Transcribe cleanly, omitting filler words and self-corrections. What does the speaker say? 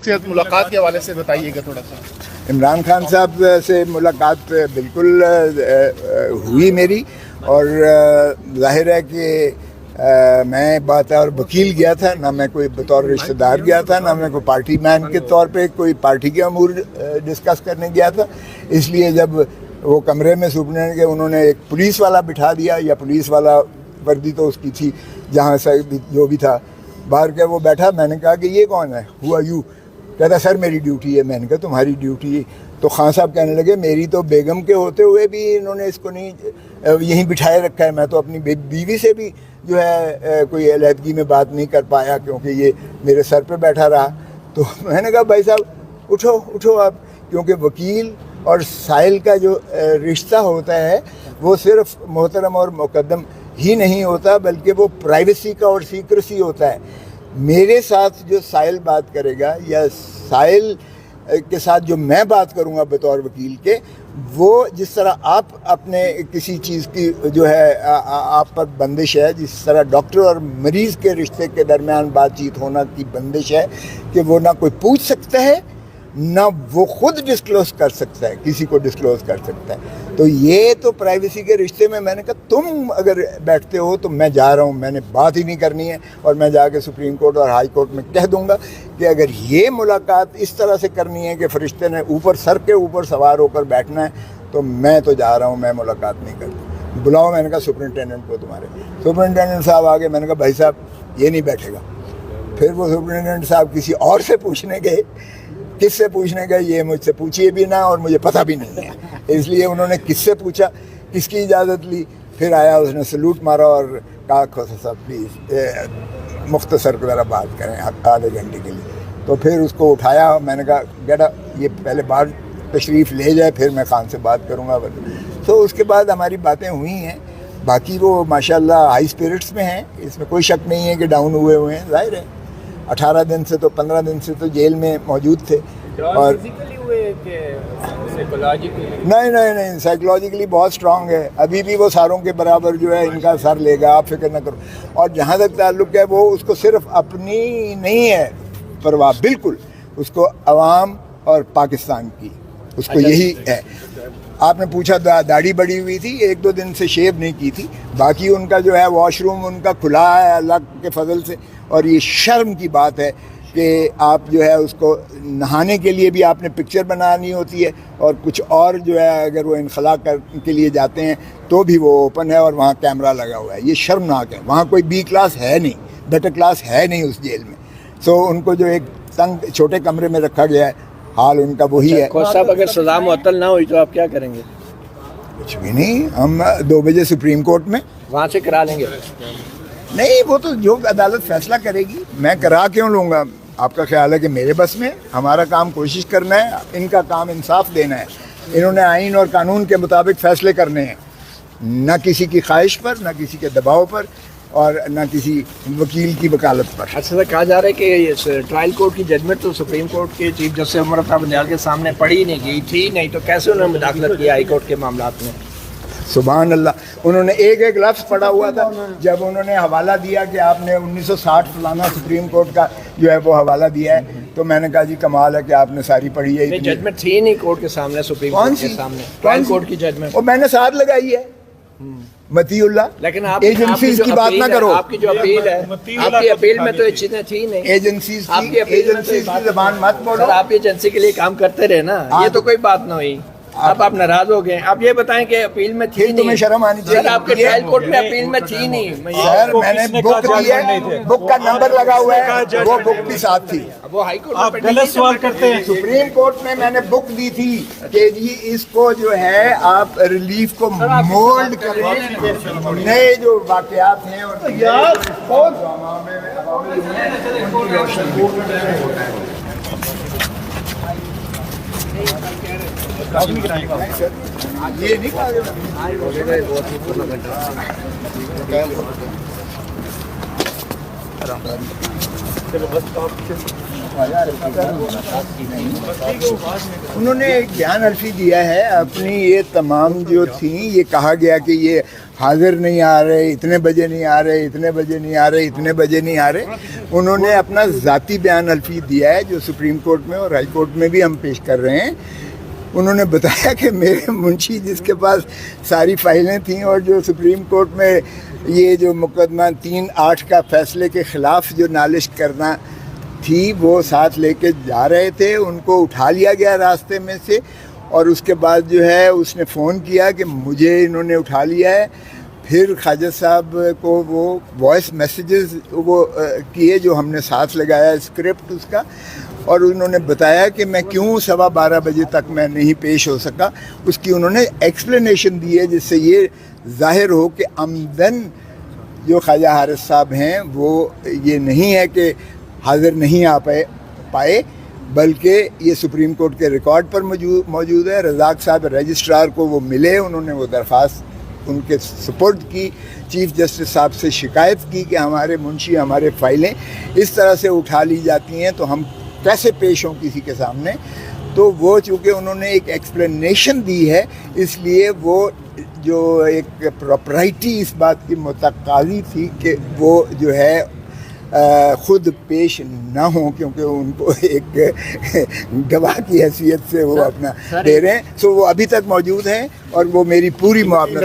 शख्सियत मुलाकात के हवाले से बताइएगा थोड़ा सा। इमरान खान साहब से मुलाकात बिल्कुल हुई मेरी, और जाहिर है कि मैं बतौर वकील गया था, ना मैं कोई बतौर रिश्तेदार गया था, ना मैं कोई पार्टी मैन के तौर पे कोई पार्टी के अमूर डिस्कस करने गया था। इसलिए जब वो कमरे में सुपरडेंट के उन्होंने एक पुलिस वाला बिठा दिया, या पुलिस वाला वर्दी तो उसकी थी जहाँ से जो भी था, बाहर के वो बैठा, मैंने कहा कि ये कौन है, हु आर यू? कहता सर मेरी ड्यूटी है। मैंने कहा तुम्हारी ड्यूटी है? तो खान साहब कहने लगे मेरी तो बेगम के होते हुए भी इन्होंने इसको नहीं यहीं बिठाए रखा है, मैं तो अपनी बीवी से भी जो है कोई अलहदगी में बात नहीं कर पाया क्योंकि ये मेरे सर पे बैठा रहा। तो मैंने कहा भाई साहब उठो उठो आप, क्योंकि वकील और साइल का जो रिश्ता होता है वो सिर्फ मोहतरम और मुकद्दम ही नहीं होता, बल्कि वो प्राइवेसी का और सीक्रेसी होता है। मेरे साथ जो साइल बात करेगा या साइल के साथ जो मैं बात करूंगा बतौर वकील के, वो जिस तरह आप अपने किसी चीज़ की जो है आप पर बंदिश है, जिस तरह डॉक्टर और मरीज़ के रिश्ते के दरमियान बातचीत होना की बंदिश है कि वो ना कोई पूछ सकता है ना वो खुद डिस्क्लोज कर सकता है, किसी को डिस्क्लोज कर सकता है। तो ये तो प्राइवेसी के रिश्ते में मैंने कहा तुम अगर बैठते हो तो मैं जा रहा हूँ, मैंने बात ही नहीं करनी है, और मैं जाके सुप्रीम कोर्ट और हाई कोर्ट में कह दूंगा कि अगर ये मुलाकात इस तरह से करनी है कि फरिश्ते ने ऊपर सर के ऊपर सवार होकर बैठना है, तो मैं तो जा रहा हूँ, मैं मुलाकात नहीं करता। बुलाओ, मैंने कहा सुपरिटेंडेंट को तुम्हारे। सुपरिटेंडेंट साहब आगे, मैंने कहा भाई साहब ये नहीं बैठेगा। फिर वो सुपरिटेंडेंट साहब किसी और से पूछने गए, किससे पूछने गए ये मुझसे पूछिए भी ना और मुझे पता भी नहीं है, इसलिए उन्होंने किससे पूछा, किसकी इजाज़त ली। फिर आया, उसने सलूट मारा और कहा खोसा साहब प्लीज़ मुख्तसर ज़रा बात करें आधे घंटे के लिए। तो फिर उसको उठाया, मैंने कहा बेटा ये पहले बाहर तशरीफ़ ले जाए फिर मैं खान से बात करूँगा। तो उसके बाद हमारी बातें हुई हैं। बाकी वो माशाल्लाह हाई स्पिरिट्स में हैं, इसमें कोई शक नहीं है कि डाउन हुए हैं। ज़ाहिर है 18 दिन से तो 15 दिन से तो जेल में मौजूद थे, और नहीं साइकोलॉजिकली बहुत स्ट्रांग है, अभी भी वो सारों के बराबर जो है इनका सर लेगा, आप फिक्र न करो। और जहाँ तक ताल्लुक़ है वो उसको सिर्फ अपनी नहीं है परवाह, बिल्कुल उसको अवाम और पाकिस्तान की, उसको यही है। आपने पूछा दाढ़ी बड़ी हुई थी, 1-2 दिन से शेव नहीं की थी, बाकी उनका जो है वॉशरूम उनका खुला है अल्लाह के फजल से। और ये शर्म की बात है कि आप जो है उसको नहाने के लिए भी आपने पिक्चर बनानी होती है, और कुछ और जो है अगर वो इनखला के लिए जाते हैं तो भी वो ओपन है और वहाँ कैमरा लगा हुआ है। ये शर्मनाक है। वहाँ कोई बी क्लास है नहीं, बेटर क्लास है नहीं उस जेल में। सो उनको जो एक तंग छोटे कमरे में रखा गया है, हाल उनका वही है। साहब अगर सज़ा मुअत्तल ना हुई तो आप क्या करेंगे? कुछ भी नहीं, हम 2 बजे सुप्रीम कोर्ट में वहाँ से करा लेंगे। नहीं, वो तो जो अदालत फैसला करेगी, मैं करा क्यों लूँगा? आपका ख्याल है कि मेरे बस में? हमारा काम कोशिश करना है, इनका काम इंसाफ देना है। इन्होंने आइन और कानून के मुताबिक फ़ैसले करने हैं, ना किसी की ख्वाहिश पर, ना किसी के दबाव पर, और ना किसी वकील की वकालत पर। अच्छा सर, कहा जा रहा है कि ट्रायल कोर्ट की जजमेंट तो सुप्रीम कोर्ट के चीफ जस्टिस उमर अता बंदयाल के सामने पढ़ी नहीं गई थी, नहीं तो कैसे उन्होंने मुदाखलत किया हाई कोर्ट के मामला में? सुभान अल्लाह, उन्होंने एक लफ्ज़ पढ़ा हुआ था जब उन्होंने हवाला दिया कि आपने 1960 फलाना सुप्रीम कोर्ट का जो है वो हवाला दिया है, तो मैंने कहा जी कमाल है कि आपने सारी पढ़ी है। जजमेंट थी नहीं कोर्ट के सामने, सुप्रीम कोर्ट के सामने ट्रायल कोर्ट की जजमेंट, और मैंने साथ लगाई है मतीउल्लाह। लेकिन आप एजेंसीज की बात ना करो, आपकी जो अपील है, आपकी अपील में तो ये चीजें थी नहीं। एजेंसीज की ज़बान मत बोलो। आप एजेंसी के लिए काम करते रहे ना, ये तो कोई बात ना हुई। अब आप नाराज हो गए। आप ये बताएं कि अपील में थी नहीं, तुम्हें शर्म आनी चाहिए। सर आपके ट्रायल कोर्ट में अपील में थी नहीं। सर मैंने बुक दी है, बुक का नंबर लगा हुआ है, वो बुक भी साथ थी। वो हाई कोर्ट आप गलत सवाल करते हैं। सुप्रीम कोर्ट में मैंने बुक दी थी कि जी इसको जो है आप रिलीफ को मोल्ड करें, नए जो वाकयात हैं और ये नहीं उन्होंने एक बयान अर्फी दिया है अपनी। ये तमाम जो थी, ये कहा गया कि ये حاضر نہیں آ رہے، اتنے بجے نہیں آ رہے، اتنے بجے نہیں آ رہے، اتنے بجے نہیں آ رہے. انہوں نے اپنا ذاتی بیان الفی دیا ہے جو سپریم کورٹ میں اور ہائی کورٹ میں بھی ہم پیش کر رہے ہیں. انہوں نے بتایا کہ میرے منشی جس کے پاس ساری فائلیں تھیں اور جو سپریم کورٹ میں یہ جو مقدمہ 3-8 کا فیصلے کے خلاف جو نالش کرنا تھی وہ ساتھ لے کے جا رہے تھے، ان کو اٹھا لیا گیا راستے میں سے. اور اس کے بعد جو ہے اس نے فون کیا کہ مجھے انہوں نے اٹھا لیا ہے. پھر خواجہ صاحب کو وہ وائس میسیجز وہ کیے جو ہم نے ساتھ لگایا اسکرپٹ اس کا، اور انہوں نے بتایا کہ میں کیوں 12:15 بجے تک میں نہیں پیش ہو سکا. اس کی انہوں نے ایکسپلینیشن دی ہے جس سے یہ ظاہر ہو کہ عمدن جو خواجہ حارث صاحب ہیں وہ یہ نہیں ہے کہ حاضر نہیں آ پائے بلکہ یہ سپریم کورٹ کے ریکارڈ پر موجود ہے. رزاق صاحب رجسٹرار کو وہ ملے، انہوں نے وہ درخواست ان کے سپورٹ کی، چیف جسٹس صاحب سے شکایت کی کہ ہمارے منشی ہمارے فائلیں اس طرح سے اٹھا لی جاتی ہیں تو ہم کیسے پیش ہوں کسی کے سامنے. تو وہ چونکہ انہوں نے ایک ایکسپلینیشن دی ہے اس لیے وہ جو ایک پراپرائٹی اس بات کی متقاضی تھی کہ وہ جو ہے خود پیش نہ ہوں کیونکہ ان کو ایک گواہ کی حیثیت سے وہ اپنا دے رہے ہیں. سو وہ ابھی تک موجود ہیں اور وہ میری پوری معاونت